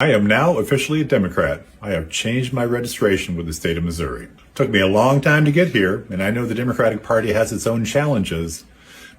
I am now officially a Democrat. I have changed my registration with the state of Missouri. It took me a long time to get here, and I know the Democratic Party has its own challenges,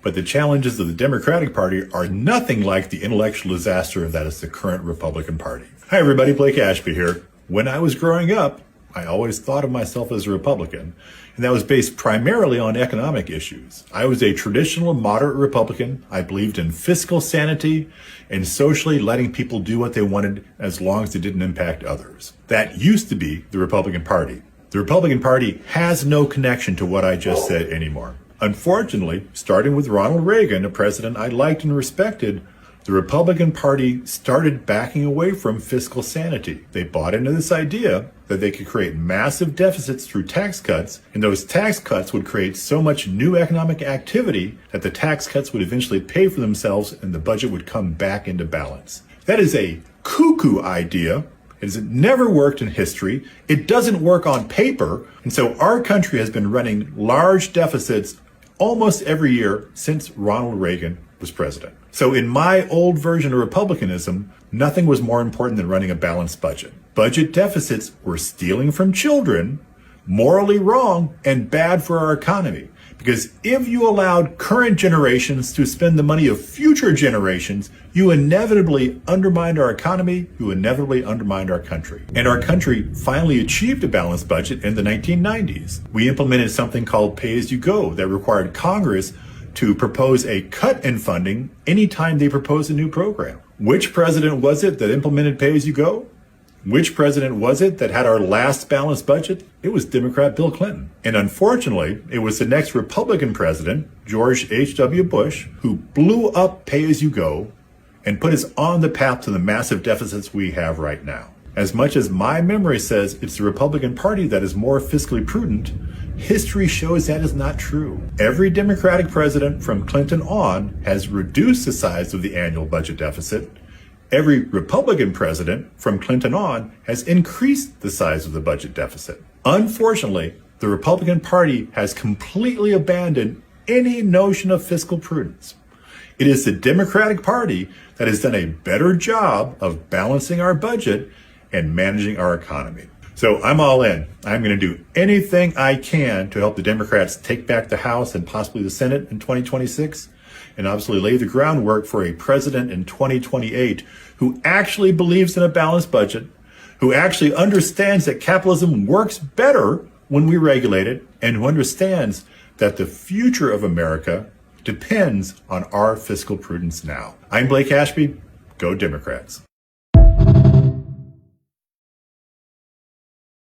but the challenges of the Democratic Party are nothing like the intellectual disaster that is the current Republican Party. Hi everybody, Blake Ashby here. When I was growing up, I always thought of myself as a Republican, and that was based primarily on economic issues. I was a traditional moderate Republican. I believed in fiscal sanity and socially letting people do what they wanted as long as it didn't impact others. That used to be the Republican Party. The Republican Party has no connection to what I just said anymore. Unfortunately, starting with Ronald Reagan, a president I liked and respected, the Republican Party started backing away from fiscal sanity. They bought into this idea that they could create massive deficits through tax cuts, and those tax cuts would create so much new economic activity that the tax cuts would eventually pay for themselves and the budget would come back into balance. That is a cuckoo idea. It has never worked in history. It doesn't work on paper, and so our country has been running large deficits almost every year since Ronald Reagan was president. So in my old version of republicanism, nothing was more important than running a balanced budget. Budget deficits were stealing from children, morally wrong, and bad for our economy. Because if you allowed current generations to spend the money of future generations, you inevitably undermined our economy, you inevitably undermined our country. And our country finally achieved a balanced budget in the 1990s. We implemented something called pay-as-you-go that required Congress to propose a cut in funding anytime they propose a new program. Which president was it that implemented pay-as-you-go? Which president was it that had our last balanced budget? It was Democrat Bill Clinton. And unfortunately, it was the next Republican president, George H.W. Bush, who blew up pay-as-you-go and put us on the path to the massive deficits we have right now. As much as my memory says it's the Republican Party that is more fiscally prudent, history shows that is not true. Every Democratic president from Clinton on has reduced the size of the annual budget deficit. Every Republican president from Clinton on has increased the size of the budget deficit. Unfortunately, the Republican Party has completely abandoned any notion of fiscal prudence. It is the Democratic Party that has done a better job of balancing our budget and managing our economy. So I'm all in. I'm going to do anything I can to help the Democrats take back the House and possibly the Senate in 2026, and obviously lay the groundwork for a president in 2028 who actually believes in a balanced budget, who actually understands that capitalism works better when we regulate it, and who understands that the future of America depends on our fiscal prudence now. I'm Blake Ashby. Go Democrats.